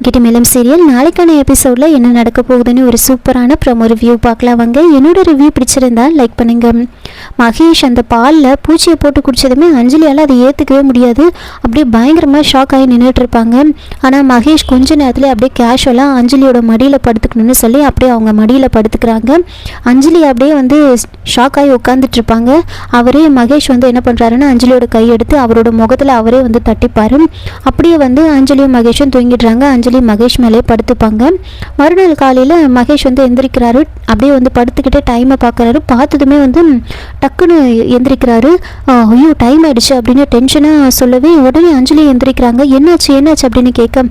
கிட்ட மேலும் சீரியல் நாளைக்கான எபிசோடில் என்ன நடக்க போகுதுன்னு ஒரு சூப்பரான ப்ரோமோ ரிவ்யூ பார்க்கலாம் வாங்க. என்னோட ரிவ்யூ பிடிச்சிருந்தா லைக் பண்ணுங்க. மகேஷ் அந்த பாலில் பூச்சியை போட்டு குடித்ததுமே அஞ்சலியால் அதை ஏற்றுக்கவே முடியாது. அப்படியே பயங்கரமாக ஷாக் ஆகி நின்றுட்டு இருப்பாங்க. ஆனால் மகேஷ் கொஞ்ச நேரத்தில் அப்படியே கேஷுவலாக அஞ்சலியோட மடியில் படுத்துக்கணும்னு சொல்லி அப்படியே அவங்க மடியில் படுத்துக்கிறாங்க. அஞ்சலி அப்படியே வந்து ஷாக் ஆகி உட்காந்துட்டு இருப்பாங்க. அவரே மகேஷ் வந்து என்ன பண்ணுறாருன்னா அஞ்சலியோட கையெடுத்து அவரோட முகத்தில் அவரே வந்து தட்டிப்பார். அப்படியே வந்து அஞ்சலியும் மகேஷும் தூங்கிடுறாங்க. அஞ்சலி மகேஷ் மேலே படுத்துப்பாங்க. மறுநாள் காலையில் மகேஷ் வந்து எந்திரிக்கிறாரு. அப்படியே வந்து படுத்துக்கிட்டே டைமை பார்க்குறாரு. பார்த்ததுமே வந்து டக்குன்னு எந்திரிக்கிறாரு. ஐயோ டைம் ஆகிடுச்சு அப்படின்னு டென்ஷனாக சொல்லவே உடனே அஞ்சலி எந்திரிக்கிறாங்க. என்னாச்சு அப்படின்னு கேட்க,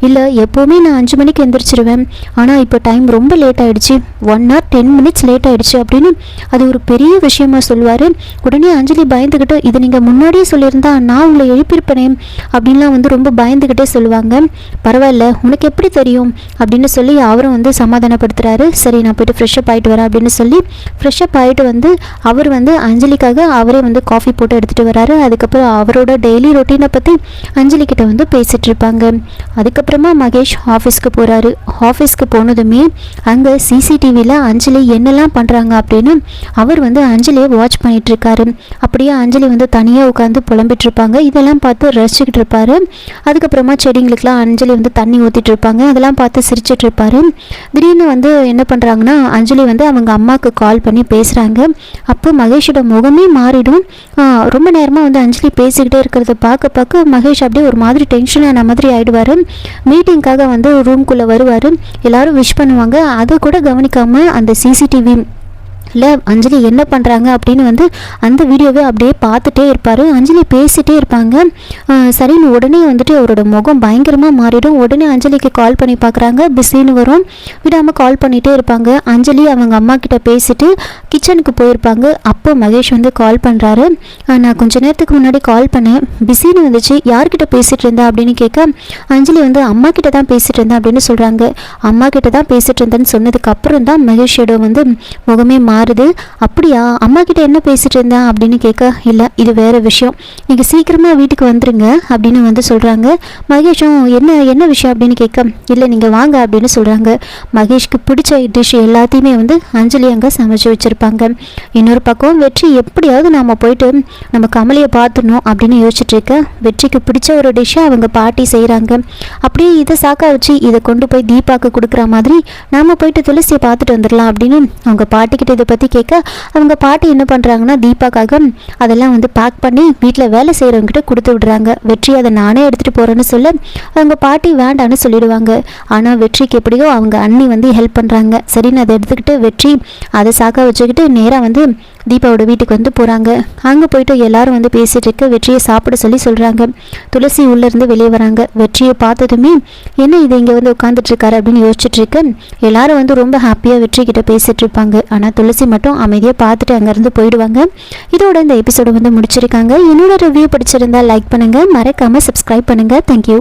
இல்லை எப்போவுமே நான் 5 மணிக்கு எந்திரிச்சிருவேன், ஆனால் இப்போ டைம் ரொம்ப லேட் ஆகிடுச்சு, 1 hour 10 minutes லேட் ஆகிடுச்சு அப்படின்னு அது ஒரு பெரிய விஷயமா சொல்லுவார். உடனே அஞ்சலி பயந்துக்கிட்டு, இதை நீங்கள் முன்னாடியே சொல்லியிருந்தா நான் உங்களை எழுப்பியிருப்பேனே அப்படின்லாம் வந்து ரொம்ப பயந்துக்கிட்டே சொல்லுவாங்க. பரவாயில்ல உனக்கு எப்படி தெரியும் அப்படின்னு சொல்லி அவரும் வந்து சமாதானப்படுத்துகிறாரு. சரி நான் போய்ட்டு ஃப்ரெஷ்அப் ஆகிட்டு வரேன் அப்படின்னு சொல்லி ஃப்ரெஷ்அப் ஆகிட்டு வந்து அவர் வந்து அஞ்சலிக்காக அவரே வந்து காஃபி போட்டு எடுத்துகிட்டு வராரு. அதுக்கப்புறம் அவரோட டெய்லி ரொட்டீனை பற்றி அஞ்சலிக்கிட்ட வந்து பேசிகிட்டு இருப்பாங்க. அதுக்கப்புறமா மகேஷ் ஆஃபீஸ்க்கு போகிறாரு. ஆஃபீஸ்க்கு போனதுமே அங்கே சிசிடிவியில் அஞ்சலி என்னெல்லாம் பண்ணுறாங்க அப்படின்னு அவர் வந்து அஞ்சலியை வாட்ச் பண்ணிகிட்டு இருக்காரு. அப்படியே அஞ்சலி வந்து தனியாக உட்காந்து புலம்பிட்டு இருப்பாங்க. இதெல்லாம் பார்த்து ரசிச்சுக்கிட்டு இருப்பாரு. அதுக்கப்புறமா செடிங்களுக்கெல்லாம் அஞ்சலி வந்து தண்ணி ஊற்றிட்டு இருப்பாங்க. அதெல்லாம் பார்த்து சிரிச்சிட்டு இருப்பாரு. திடீர்னு வந்து என்ன பண்ணுறாங்கன்னா அஞ்சலி வந்து அவங்க அம்மாவுக்கு கால் பண்ணி பேசுகிறாங்க. அப்போ மகேஷோட முகமே மாறிடும். ரொம்ப நேரமாக வந்து அஞ்சலி பேசிக்கிட்டே இருக்கிறத பார்க்க மகேஷ் அப்படியே ஒரு மாதிரி டென்ஷனான மாதிரி ஆகிடுவார். மீட்டிங்காக வந்து ரூம்குள்ளே வருவார். எல்லாரும் விஷ் பண்ணுவாங்க. அதை கூட கவனிக்காமல் அந்த சிசிடிவி இல்லை அஞ்சலி என்ன பண்ணுறாங்க அப்படின்னு வந்து அந்த வீடியோவை அப்படியே பார்த்துட்டே இருப்பார். அஞ்சலி பேசிகிட்டே இருப்பாங்க. சரின்னு உடனே வந்துட்டு அவரோட முகம் பயங்கரமாக மாறிடும். உடனே அஞ்சலிக்கு கால் பண்ணி பார்க்குறாங்க. பிஸின்னு வரும். விடாமல் கால் பண்ணிகிட்டே இருப்பாங்க. அஞ்சலி அவங்க அம்மா கிட்ட பேசிட்டு கிச்சனுக்கு போயிருப்பாங்க. அப்போ மகேஷ் வந்து கால் பண்ணுறாரு. நான் கொஞ்சம் நேரத்துக்கு முன்னாடி கால் பண்ணேன், பிஸின்னு வந்துச்சு, யார்கிட்ட பேசிகிட்டு இருந்தேன் அப்படின்னு கேட்க அஞ்சலி வந்து அம்மா கிட்ட தான் பேசிகிட்டு இருந்தேன் அப்படின்னு சொல்கிறாங்க. அம்மா கிட்ட தான் பேசிகிட்டு இருந்தேன்னு சொன்னதுக்கப்புறம் தான் மகேஷோட வந்து முகமே மாறுது. அப்படியா, அம்மா கிட்ட என்ன பேசிட்டு இருந்தேன் அப்படின்னு கேட்க, இல்லை இது வேற விஷயம், நீங்கள் சீக்கிரமாக வீட்டுக்கு வந்துருங்க அப்படின்னு வந்து சொல்கிறாங்க. மகேஷும் என்ன விஷயம் அப்படின்னு கேட்க, இல்லை நீங்கள் வாங்க அப்படின்னு சொல்கிறாங்க. மகேஷ்க்கு பிடிச்ச டிஷ் எல்லாத்தையுமே வந்து அஞ்சலி அங்கே சமைச்சு வச்சுருப்பாங்க. இன்னொரு பக்கம் வெற்றி எப்படியாவது நாம் போயிட்டு நம்ம கமலியை பார்த்துடணும் அப்படின்னு யோசிச்சுட்டு இருக்க, வெற்றிக்கு பிடிச்ச ஒரு டிஷ்ஷை அவங்க பாட்டி செய்கிறாங்க. அப்படியே இதை சாக்கா வச்சு இதை கொண்டு போய் தீபாவுக்கு கொடுக்குற மாதிரி நாம் போயிட்டு துளசியை பார்த்துட்டு வந்துடலாம் அப்படின்னு அவங்க பாட்டிக்கிட்ட இதை பற்றி கேட்க, அவங்க பாட்டி என்ன பண்ணுறாங்கன்னா தீபாக்காக அதெல்லாம் வந்து பேக் பண்ணி வீட்டில் வேலை செய்கிறவங்ககிட்ட கொடுத்து விடுறாங்க. வெற்றி அதை நானே எடுத்துகிட்டு போகிறேன்னு சொல்ல அவங்க பாட்டி வேண்டான்னு சொல்லிடுவாங்க. ஆனால் வெற்றிக்கு எப்படியோ அவங்க அண்ணி வந்து ஹெல்ப் பண்ணுறாங்க. சரின்னு அதை எடுத்துக்கிட்டு வெற்றி அதை சாக்கா வச்சுக்கிட்டு நேராக வந்து தீபாவோட வீட்டுக்கு வந்து போகிறாங்க. அங்கே போயிட்டு எல்லாரும் வந்து பேசிகிட்டு இருக்க வெற்றியை சாப்பிட சொல்கிறாங்க. துளசி உள்ளேருந்து வெளியே வராங்க. வெற்றியை பார்த்ததுமே என்ன இது இங்கே வந்து உட்காந்துட்டு இருக்காரு அப்படின்னு யோசிச்சுட்டு இருக்க, எல்லாரும் வந்து ரொம்ப ஹாப்பியாக வெற்றி கிட்ட பேசிகிட்டு இருப்பாங்க. ஆனால் துளசி மட்டும் அமைதியாக பார்த்துட்டு அங்கேருந்து போயிடுவாங்க. இதோட இந்த எபிசோடு வந்து முடிச்சிருக்காங்க. என்னோட ரிவ்யூ பிடிச்சிருந்தா லைக் பண்ணுங்கள், மறக்காமல் சப்ஸ்கிரைப் பண்ணுங்கள். தேங்க்யூ.